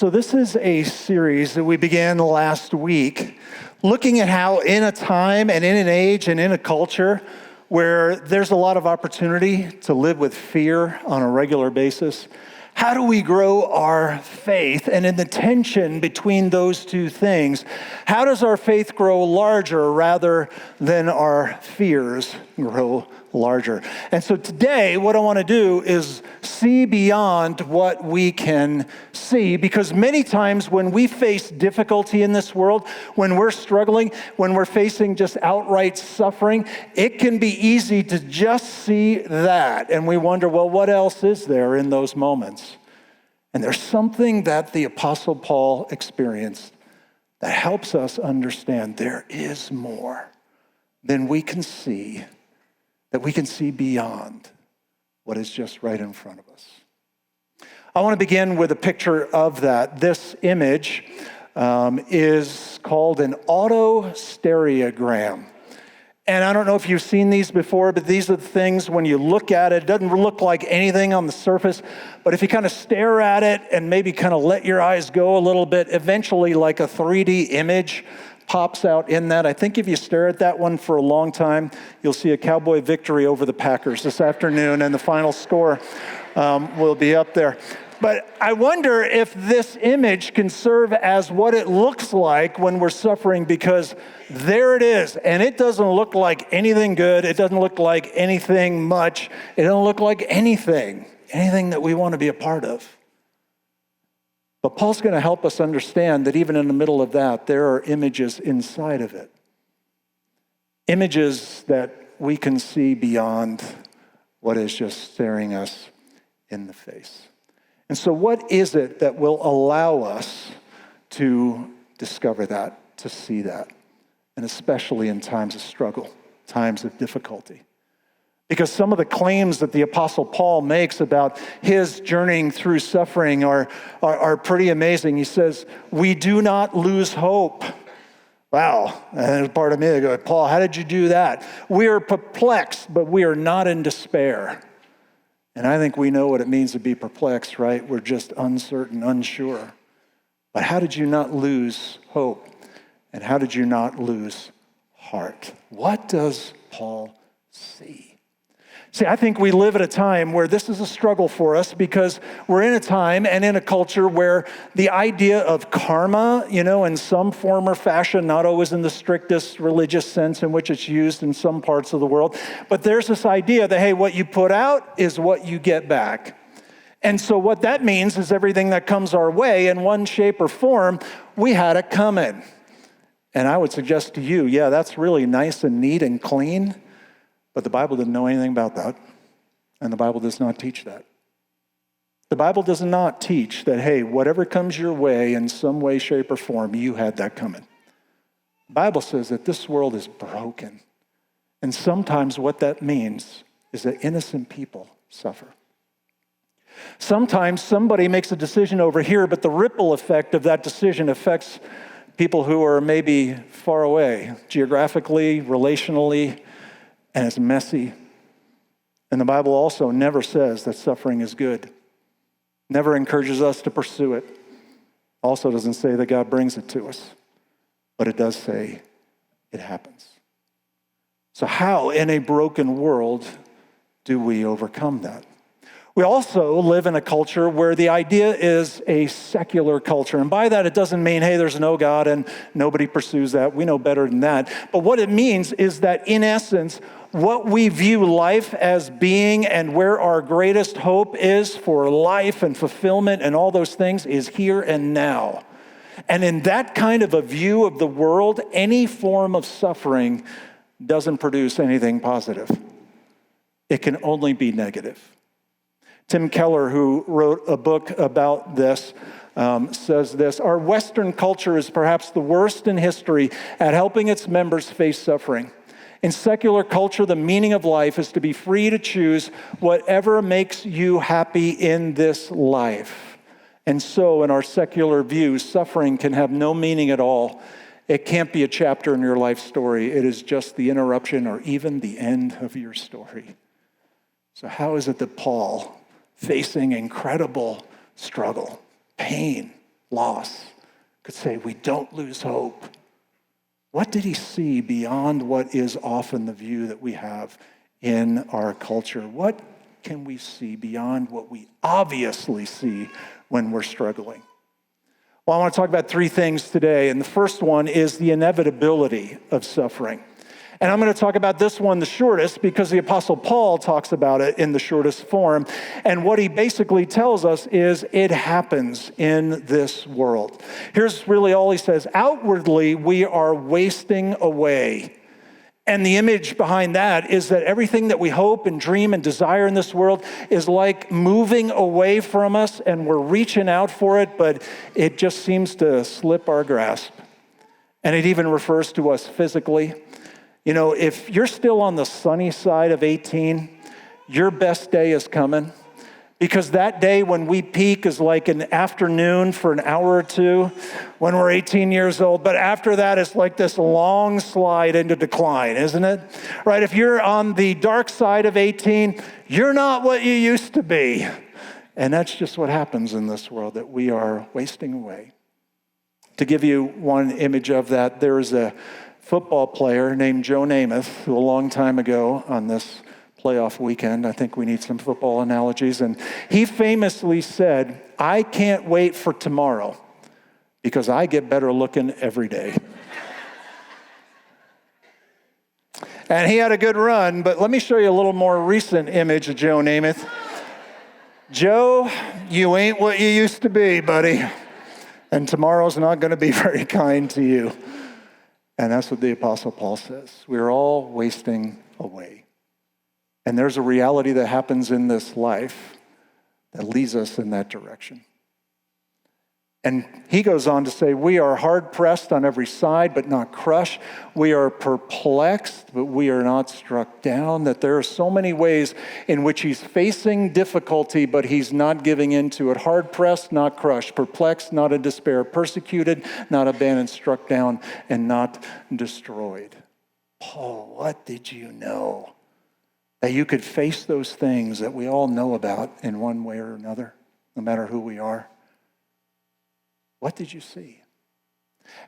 So this is a series that we began last week, looking at how in a time and in an age and in a culture where there's a lot of opportunity to live with fear on a regular basis, how do we grow our faith? And in the tension between those two things, how does our faith grow larger rather than our fears grow larger? And so today, what I want to do is see beyond what we can see, because many times when we face difficulty in this world, when we're struggling, when we're facing just outright suffering, it can be easy to just see that. And we wonder, well, what else is there in those moments? And there's something that the Apostle Paul experienced that helps us understand there is more than we can see, that we can see beyond what is just right in front of us. I want to begin with a picture of that. This image is called an autostereogram. And I don't know if you've seen these before, but these are the things when you look at it, it doesn't look like anything on the surface, but if you kind of stare at it and maybe kind of let your eyes go a little bit, eventually like a 3D image pops out in that. I think if you stare at that one for a long time, you'll see a Cowboy victory over the Packers this afternoon, and the final score will be up there. But I wonder if this image can serve as what it looks like when we're suffering, because there it is, and it doesn't look like anything good. It doesn't look like anything much. It doesn't look like anything that we want to be a part of. But Paul's going to help us understand that even in the middle of that, there are images inside of it. Images that we can see beyond what is just staring us in the face. And so what is it that will allow us to discover that, to see that, and especially in times of struggle, times of difficulty? Because some of the claims that the Apostle Paul makes about his journeying through suffering are pretty amazing. He says, we do not lose hope. Wow, and there's part of me that goes, Paul, how did you do that? We are perplexed, but we are not in despair. And I think we know what it means to be perplexed, right? We're just uncertain, unsure. But how did you not lose hope? And how did you not lose heart? What does Paul see? See, I think we live at a time where this is a struggle for us, because we're in a time and in a culture where the idea of karma, in some form or fashion, not always in the strictest religious sense in which it's used in some parts of the world, but there's this idea that, hey, what you put out is what you get back. And so what that means is everything that comes our way in one shape or form, we had it coming. And I would suggest to you, yeah, that's really nice and neat and clean, but the Bible didn't know anything about that, and the Bible does not teach that. The Bible does not teach that, hey, whatever comes your way in some way, shape, or form, you had that coming. The Bible says that this world is broken, and sometimes what that means is that innocent people suffer. Sometimes somebody makes a decision over here, but the ripple effect of that decision affects people who are maybe far away, geographically, relationally, and it's messy. And the Bible also never says that suffering is good. Never encourages us to pursue it. Also doesn't say that God brings it to us. But it does say it happens. So how in a broken world do we overcome that? We also live in a culture where the idea is a secular culture. And by that, it doesn't mean, hey, there's no God and nobody pursues that. We know better than that. But what it means is that, in essence, what we view life as being and where our greatest hope is for life and fulfillment and all those things is here and now. And in that kind of a view of the world, any form of suffering doesn't produce anything positive. It can only be negative. Tim Keller, who wrote a book about this, says this: our Western culture is perhaps the worst in history at helping its members face suffering. In secular culture, the meaning of life is to be free to choose whatever makes you happy in this life. And so, in our secular view, suffering can have no meaning at all. It can't be a chapter in your life story. It is just the interruption or even the end of your story. So how is it that Paul, facing incredible struggle, pain, loss, could say, we don't lose hope. What did he see beyond what is often the view that we have in our culture? What can we see beyond what we obviously see when we're struggling? Well, I want to talk about three things today, and the first one is the inevitability of suffering. And I'm going to talk about this one the shortest because the Apostle Paul talks about it in the shortest form. And what he basically tells us is it happens in this world. Here's really all he says. Outwardly, we are wasting away. And the image behind that is that everything that we hope and dream and desire in this world is like moving away from us, and we're reaching out for it, but it just seems to slip our grasp. And it even refers to us physically. You know, if you're still on the sunny side of 18, your best day is coming. Because that day when we peak is like an afternoon for an hour or two when we're 18 years old. But after that, it's like this long slide into decline, isn't it? Right? If you're on the dark side of 18, you're not what you used to be. And that's just what happens in this world, that we are wasting away. To give you one image of that, there is a football player named Joe Namath, who a long time ago on this playoff weekend, I think we need some football analogies, and he famously said, I can't wait for tomorrow because I get better looking every day. And he had a good run, but let me show you a little more recent image of Joe Namath. Joe, you ain't what you used to be, buddy, and tomorrow's not going to be very kind to you. And that's what the Apostle Paul says. We're all wasting away. And there's a reality that happens in this life that leads us in that direction. And he goes on to say, we are hard pressed on every side, but not crushed. We are perplexed, but we are not struck down. That there are so many ways in which he's facing difficulty, but he's not giving in to it. Hard pressed, not crushed. Perplexed, not in despair. Persecuted, not abandoned. Struck down, and not destroyed. Paul, what did you know? That you could face those things that we all know about in one way or another, no matter who we are. What did you see?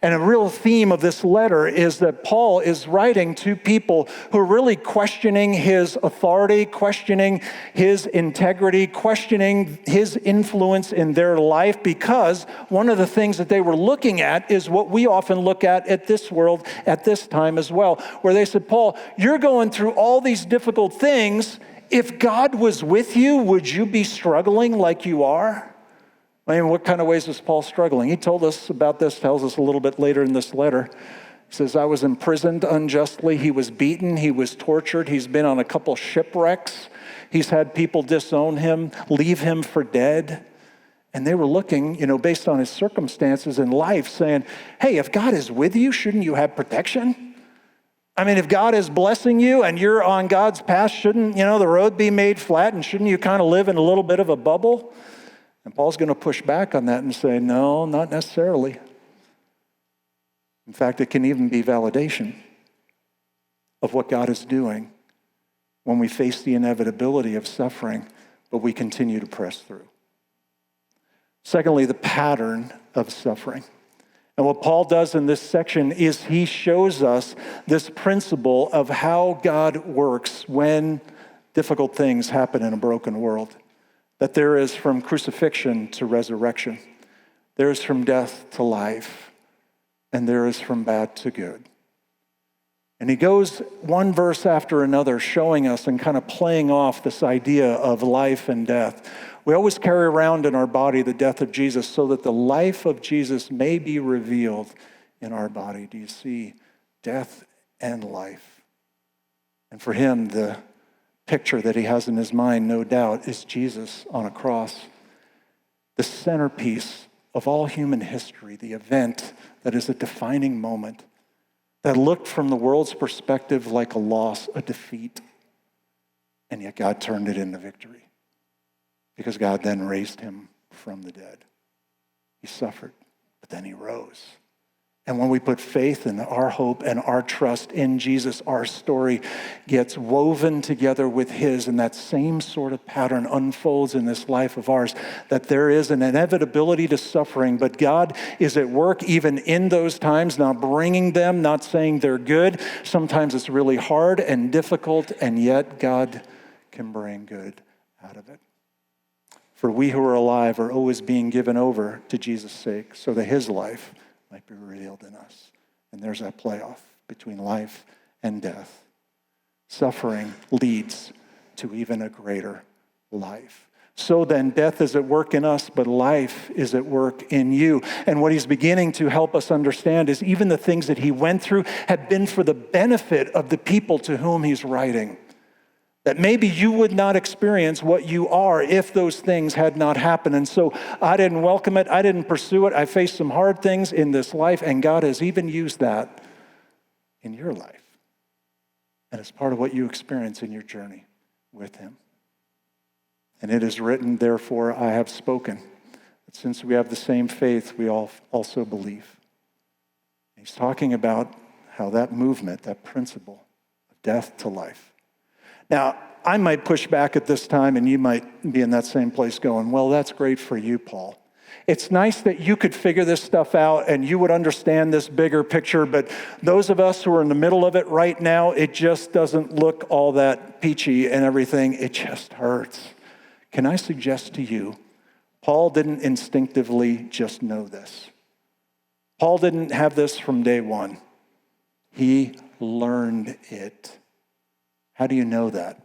And a real theme of this letter is that Paul is writing to people who are really questioning his authority, questioning his integrity, questioning his influence in their life, because one of the things that they were looking at is what we often look at this world at this time as well, where they said, Paul, you're going through all these difficult things. If God was with you, would you be struggling like you are? I mean, what kind of ways is Paul struggling? He told us about this, tells us a little bit later in this letter. He says, I was imprisoned unjustly. He was beaten. He was tortured. He's been on a couple shipwrecks. He's had people disown him, leave him for dead. And they were looking, based on his circumstances in life, saying, hey, if God is with you, shouldn't you have protection? I mean, if God is blessing you and you're on God's path, shouldn't, the road be made flat, and shouldn't you kind of live in a little bit of a bubble? And Paul's going to push back on that and say, no, not necessarily. In fact, it can even be validation of what God is doing when we face the inevitability of suffering, but we continue to press through. Secondly, the pattern of suffering. And what Paul does in this section is he shows us this principle of how God works when difficult things happen in a broken world. That there is from crucifixion to resurrection. There is from death to life. And there is from bad to good. And he goes one verse after another showing us and kind of playing off this idea of life and death. We always carry around in our body the death of Jesus so that the life of Jesus may be revealed in our body. Do you see? Death and life. And for him, the picture that he has in his mind, no doubt, is Jesus on a cross. The centerpiece of all human history, the event that is a defining moment that looked from the world's perspective like a loss, a defeat, and yet God turned it into victory because God then raised him from the dead. He suffered, but then he rose. And when we put faith and our hope and our trust in Jesus, our story gets woven together with his, and that same sort of pattern unfolds in this life of ours, that there is an inevitability to suffering, but God is at work even in those times, not bringing them, not saying they're good. Sometimes it's really hard and difficult, and yet God can bring good out of it. For we who are alive are always being given over to Jesus' sake, so that his life might be revealed in us. And there's that playoff between life and death. Suffering leads to even a greater life. So then, death is at work in us, but life is at work in you. And what he's beginning to help us understand is even the things that he went through have been for the benefit of the people to whom he's writing. That maybe you would not experience what you are if those things had not happened. And so I didn't welcome it. I didn't pursue it. I faced some hard things in this life, and God has even used that in your life. And it's part of what you experience in your journey with him. And it is written, therefore I have spoken, that since we have the same faith, we all also believe. He's talking about how that movement, that principle of death to life. Now, I might push back at this time, and you might be in that same place going, well, that's great for you, Paul. It's nice that you could figure this stuff out and you would understand this bigger picture, but those of us who are in the middle of it right now, it just doesn't look all that peachy and everything. It just hurts. Can I suggest to you, Paul didn't instinctively just know this. Paul didn't have this from day one. He learned it. How do you know that?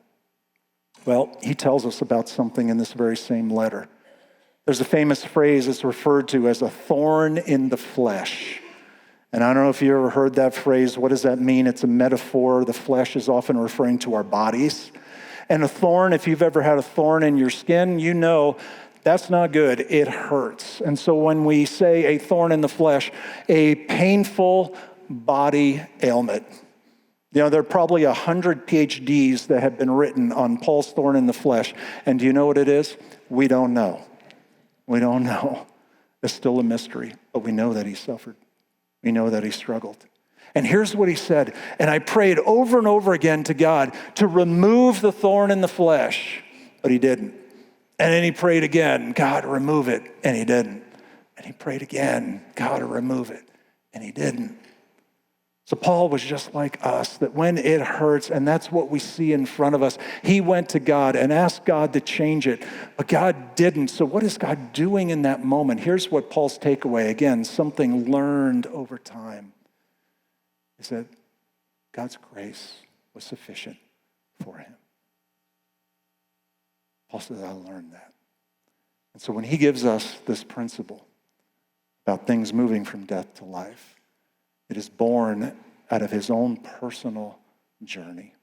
Well, he tells us about something in this very same letter. There's a famous phrase that's referred to as a thorn in the flesh. And I don't know if you ever heard that phrase. What does that mean? It's a metaphor. The flesh is often referring to our bodies. And a thorn, if you've ever had a thorn in your skin, you know that's not good. It hurts. And so when we say a thorn in the flesh, a painful body ailment. You know, there are probably 100 PhDs that have been written on Paul's thorn in the flesh. And do you know what it is? We don't know. We don't know. It's still a mystery, but we know that he suffered. We know that he struggled. And here's what he said, and I prayed over and over again to God to remove the thorn in the flesh, but he didn't. And then he prayed again, God, remove it, and he didn't. And he prayed again, God, remove it, and he didn't. So Paul was just like us, that when it hurts, and that's what we see in front of us, he went to God and asked God to change it, but God didn't. So what is God doing in that moment? Here's what Paul's takeaway, again, something learned over time, is that God's grace was sufficient for him. Paul says, I learned that. And so when he gives us this principle about things moving from death to life, it is born out of his own personal journey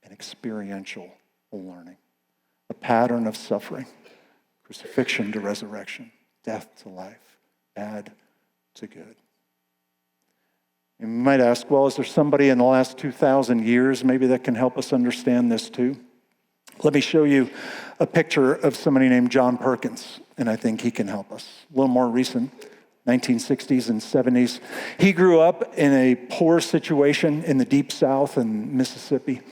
and experiential learning. A pattern of suffering, crucifixion to resurrection, death to life, bad to good. You might ask, well, is there somebody in the last 2,000 years maybe that can help us understand this too? Let me show you a picture of somebody named John Perkins, and I think he can help us. A little more recent. 1960s and 70s. He grew up in a poor situation in the Deep South in Mississippi.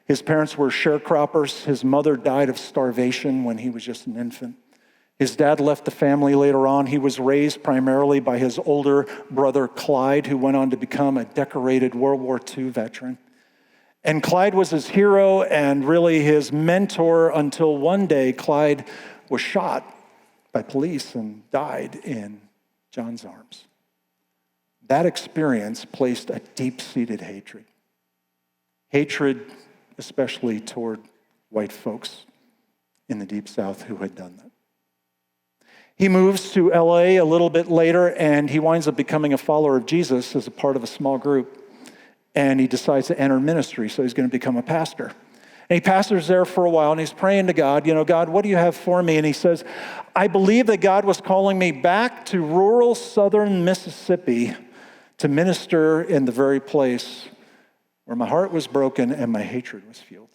His parents were sharecroppers. His mother died of starvation when he was just an infant. His dad left the family later on. He was raised primarily by his older brother, Clyde, who went on to become a decorated World War II veteran. And Clyde was his hero and really his mentor until one day Clyde was shot by police and died in John's arms. That experience placed a deep-seated hatred. Hatred, especially toward white folks in the Deep South who had done that. He moves to LA a little bit later, and he winds up becoming a follower of Jesus as a part of a small group. And he decides to enter ministry, so he's going to become a pastor. And he pastors there for a while, and he's praying to God, God, what do you have for me? And he says, I believe that God was calling me back to rural southern Mississippi to minister in the very place where my heart was broken and my hatred was fueled.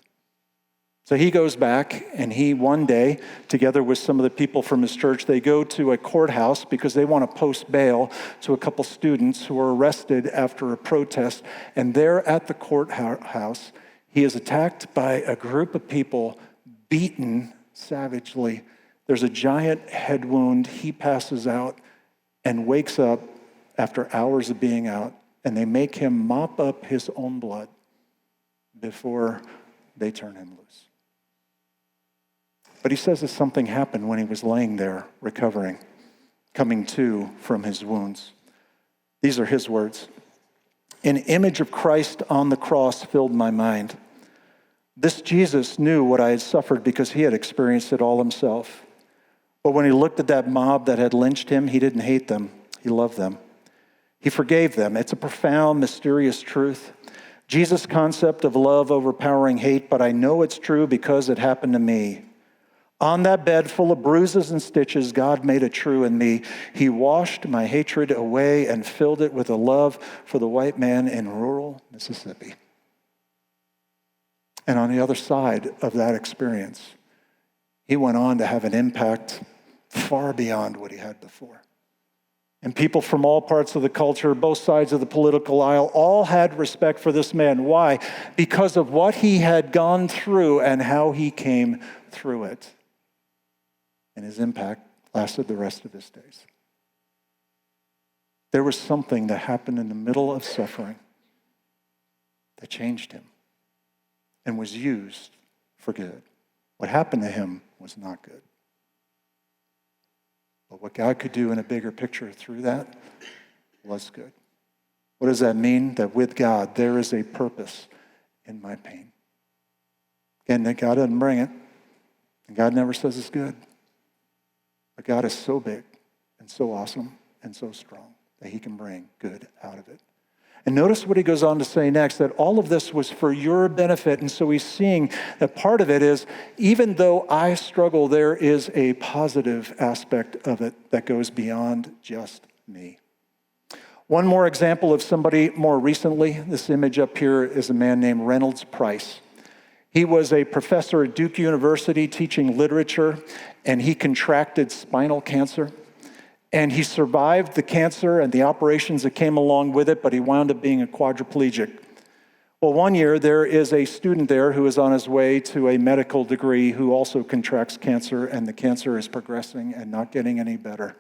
So he goes back, and he one day, together with some of the people from his church, they go to a courthouse because they want to post bail to a couple students who were arrested after a protest. And there at the courthouse, he is attacked by a group of people, beaten savagely. There's a giant head wound. He passes out and wakes up after hours of being out, and they make him mop up his own blood before they turn him loose. But he says that something happened when he was laying there recovering, coming to from his wounds. These are his words. An image of Christ on the cross filled my mind. This Jesus knew what I had suffered because he had experienced it all himself. But when he looked at that mob that had lynched him, he didn't hate them. He loved them. He forgave them. It's a profound, mysterious truth. Jesus' concept of love overpowering hate, but I know it's true because it happened to me. On that bed full of bruises and stitches, God made it true in me. He washed my hatred away and filled it with a love for the white man in rural Mississippi. And on the other side of that experience, he went on to have an impact far beyond what he had before. And people from all parts of the culture, both sides of the political aisle, all had respect for this man. Why? Because of what he had gone through and how he came through it. And his impact lasted the rest of his days. There was something that happened in the middle of suffering that changed him and was used for good. What happened to him was not good. But what God could do in a bigger picture through that was good. What does that mean? That with God, there is a purpose in my pain. Again, that God doesn't bring it, and God never says it's good. But God is so big and so awesome and so strong that he can bring good out of it. And notice what he goes on to say next, that all of this was for your benefit. And so he's seeing that part of it is, even though I struggle, there is a positive aspect of it that goes beyond just me. One more example of somebody more recently. This image up here is a man named Reynolds Price. He was a professor at Duke University teaching literature, and he contracted spinal cancer. And he survived the cancer and the operations that came along with it, but he wound up being a quadriplegic. Well, one year there is a student there who is on his way to a medical degree who also contracts cancer, and the cancer is progressing and not getting any better.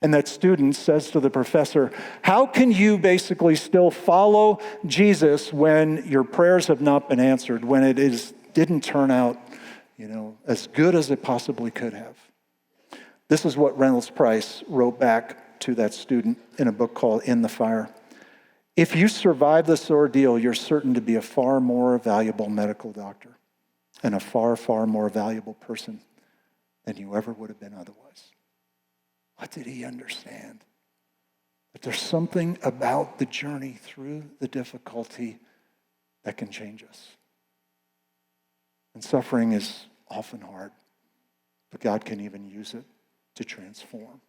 And that student says to the professor, how can you basically still follow Jesus when your prayers have not been answered, when it didn't turn out, as good as it possibly could have? This is what Reynolds Price wrote back to that student in a book called In the Fire. If you survive this ordeal, you're certain to be a far more valuable medical doctor and a far, far more valuable person than you ever would have been otherwise. What did he understand? That there's something about the journey through the difficulty that can change us. And suffering is often hard, but God can even use it to transform.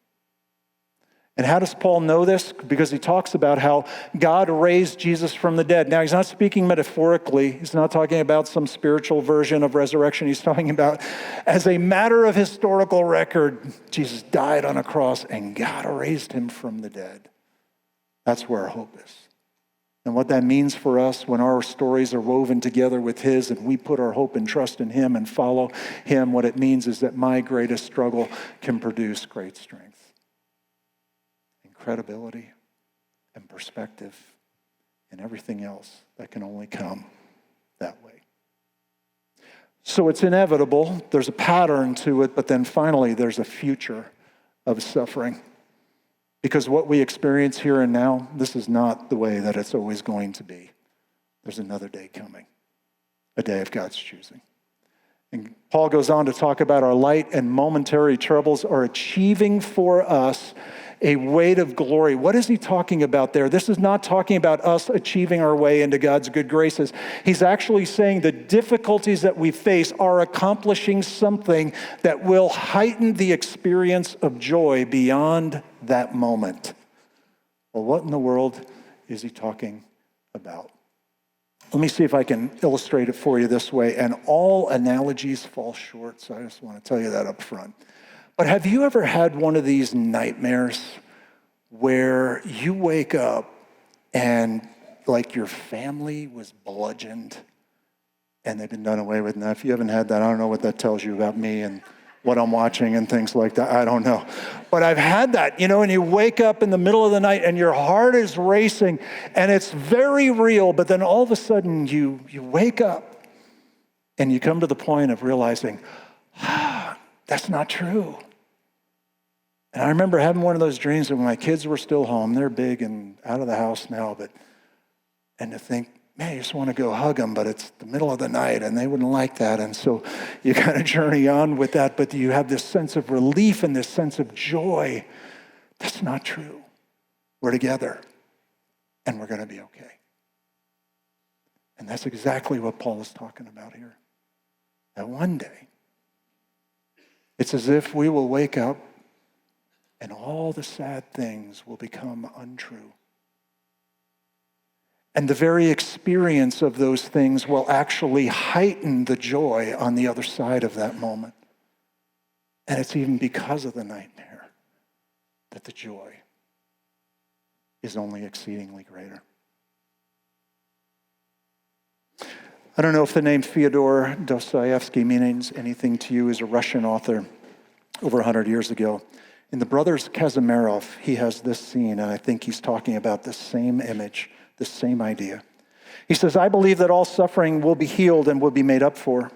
And how does Paul know this? Because he talks about how God raised Jesus from the dead. Now, he's not speaking metaphorically. He's not talking about some spiritual version of resurrection. He's talking about, as a matter of historical record, Jesus died on a cross and God raised him from the dead. That's where our hope is. And what that means for us when our stories are woven together with his and we put our hope and trust in him and follow him, what it means is that my greatest struggle can produce great strength, credibility and perspective and everything else that can only come that way. So it's inevitable. There's a pattern to it, but then finally there's a future of suffering. Because what we experience here and now, this is not the way that it's always going to be. There's another day coming, a day of God's choosing. And Paul goes on to talk about our light and momentary troubles are achieving for us a weight of glory. What is he talking about there? This is not talking about us achieving our way into God's good graces. He's actually saying the difficulties that we face are accomplishing something that will heighten the experience of joy beyond that moment. Well, what in the world is he talking about? Let me see if I can illustrate it for you this way. And all analogies fall short, so I just want to tell you that up front. But have you ever had one of these nightmares where you wake up and like your family was bludgeoned and they've been done away with? Now, if you haven't had that, I don't know what that tells you about me and what I'm watching and things like that. I don't know. But I've had that, and you wake up in the middle of the night and your heart is racing and it's very real, but then all of a sudden you wake up and you come to the point of realizing, that's not true. And I remember having one of those dreams when my kids were still home. They're big and out of the house now, and to think, man, you just want to go hug them, but it's the middle of the night and they wouldn't like that. And so you kind of journey on with that, but you have this sense of relief and this sense of joy. That's not true. We're together and we're going to be okay. And that's exactly what Paul is talking about here. That one day, it's as if we will wake up and all the sad things will become untrue. And the very experience of those things will actually heighten the joy on the other side of that moment. And it's even because of the nightmare that the joy is only exceedingly greater. I don't know if the name Fyodor Dostoevsky means anything to you. He's a Russian author over 100 years ago. In The Brothers Karamazov, he has this scene, and I think he's talking about the same image, the same idea. He says, I believe that all suffering will be healed and will be made up for,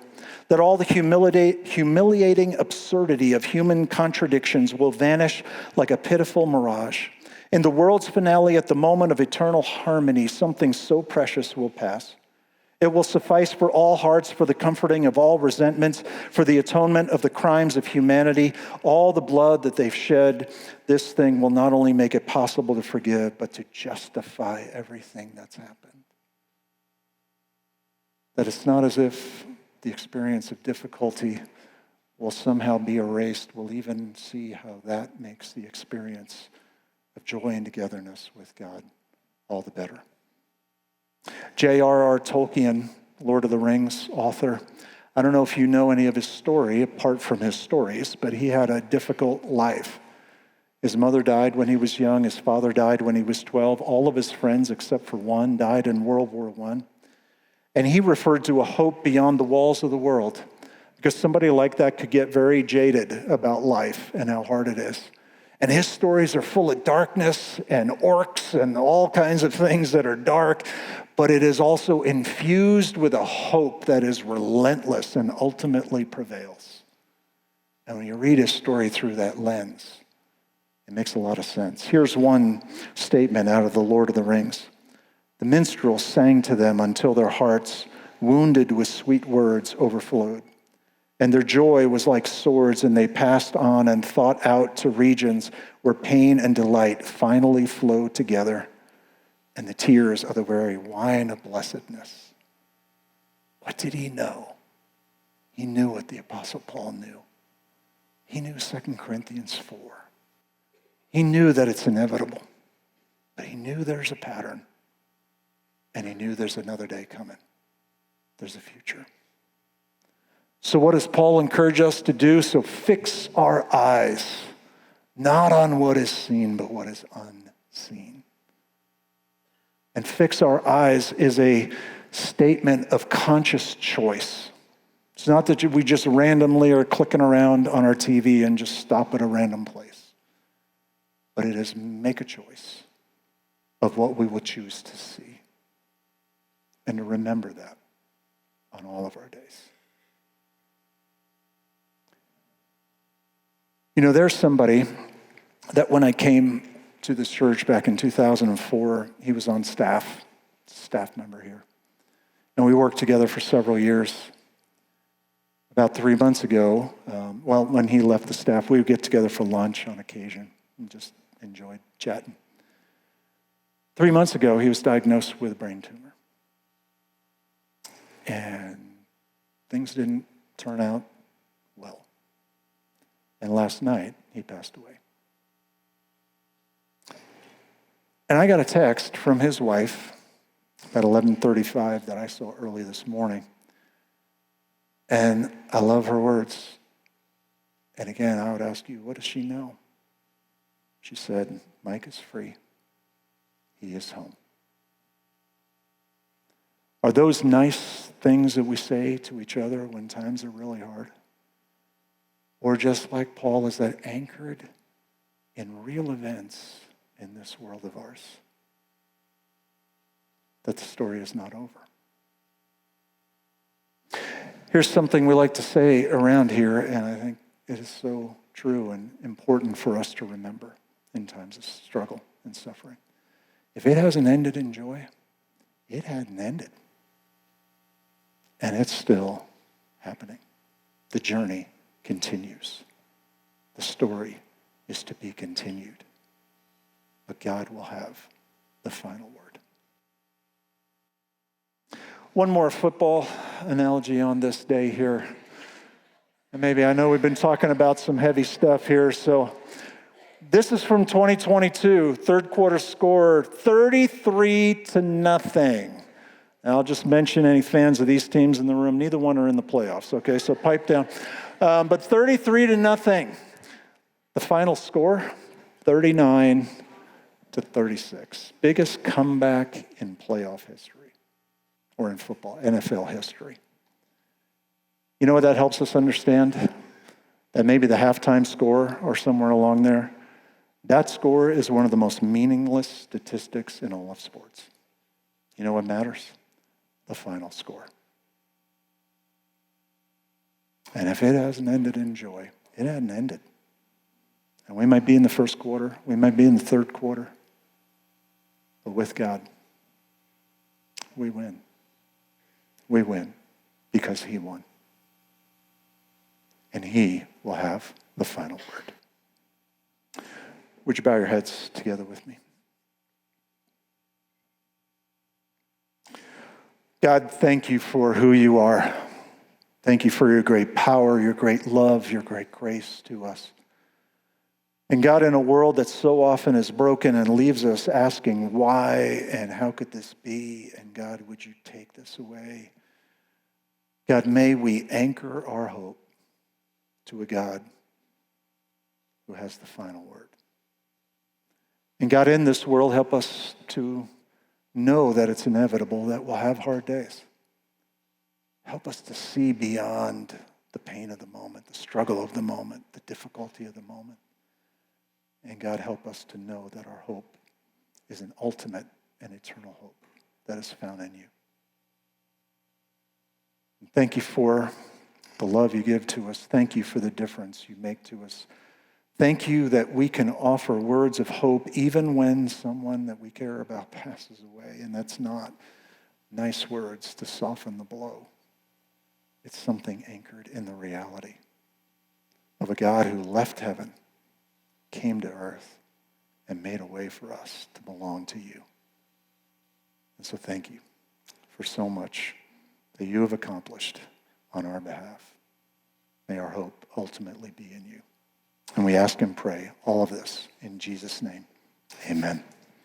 that all the humiliating absurdity of human contradictions will vanish like a pitiful mirage. In the world's finale, at the moment of eternal harmony, something so precious will pass. It will suffice for all hearts, for the comforting of all resentments, for the atonement of the crimes of humanity, all the blood that they've shed. This thing will not only make it possible to forgive, but to justify everything that's happened. That it's not as if the experience of difficulty will somehow be erased. We'll even see how that makes the experience of joy and togetherness with God all the better. J.R.R. Tolkien, Lord of the Rings author, I don't know if you know any of his story, apart from his stories, but he had a difficult life. His mother died when he was young. His father died when he was 12. All of his friends, except for one, died in World War I. And he referred to a hope beyond the walls of the world, because somebody like that could get very jaded about life and how hard it is. And his stories are full of darkness and orcs and all kinds of things that are dark, but it is also infused with a hope that is relentless and ultimately prevails. And when you read his story through that lens, it makes a lot of sense. Here's one statement out of The Lord of the Rings. The minstrels sang to them until their hearts, wounded with sweet words, overflowed. And their joy was like swords, and they passed on and thought out to regions where pain and delight finally flowed together, and the tears are the very wine of blessedness. What did he know? He knew what the Apostle Paul knew. He knew 2 Corinthians 4. He knew that it's inevitable, but he knew there's a pattern, and he knew there's another day coming. There's a future. So what does Paul encourage us to do? So fix our eyes, not on what is seen, but what is unseen. And fix our eyes is a statement of conscious choice. It's not that we just randomly are clicking around on our TV and just stop at a random place. But it is make a choice of what we will choose to see. And to remember that on all of our days. There's somebody that when I came to this church back in 2004, he was on staff member here. And we worked together for several years. About 3 months ago, when he left the staff, we would get together for lunch on occasion and just enjoyed chatting. 3 months ago, he was diagnosed with a brain tumor. And things didn't turn out well. And last night, he passed away. And I got a text from his wife at 11:35 that I saw early this morning. And I love her words. And again, I would ask you, what does she know? She said, Mike is free. He is home. Are those nice things that we say to each other when times are really hard? Or just like Paul, is that anchored in real events in this world of ours? That the story is not over. Here's something we like to say around here, and I think it is so true and important for us to remember in times of struggle and suffering. If it hasn't ended in joy, it hadn't ended. And it's still happening. The journey continues. The story is to be continued. But God will have the final word. One more football analogy on this day here. And maybe I know we've been talking about some heavy stuff here, so this is from 2022, third quarter score, 33-0. And I'll just mention any fans of these teams in the room. Neither one are in the playoffs, okay? So pipe down. But 33-0. The final score, 39-36. Biggest comeback in playoff history, or in football, NFL history. You know what that helps us understand? That maybe the halftime score or somewhere along there, that score is one of the most meaningless statistics in all of sports. You know what matters? The final score. And if it hasn't ended in joy, it hadn't ended. And we might be in the first quarter, we might be in the third quarter, but with God, we win. We win because He won. And He will have the final word. Would you bow your heads together with me? God, thank you for who you are. Thank you for your great power, your great love, your great grace to us. And God, in a world that so often is broken and leaves us asking why and how could this be? And God, would you take this away? God, may we anchor our hope to a God who has the final word. And God, in this world, help us to know that it's inevitable that we'll have hard days. Help us to see beyond the pain of the moment, the struggle of the moment, the difficulty of the moment. And God, help us to know that our hope is an ultimate and eternal hope that is found in you. And thank you for the love you give to us. Thank you for the difference you make to us. Thank you that we can offer words of hope even when someone that we care about passes away. And that's not nice words to soften the blow. It's something anchored in the reality of a God who left heaven, came to earth, and made a way for us to belong to you. And so thank you for so much that you have accomplished on our behalf. May our hope ultimately be in you. And we ask and pray all of this in Jesus' name. Amen.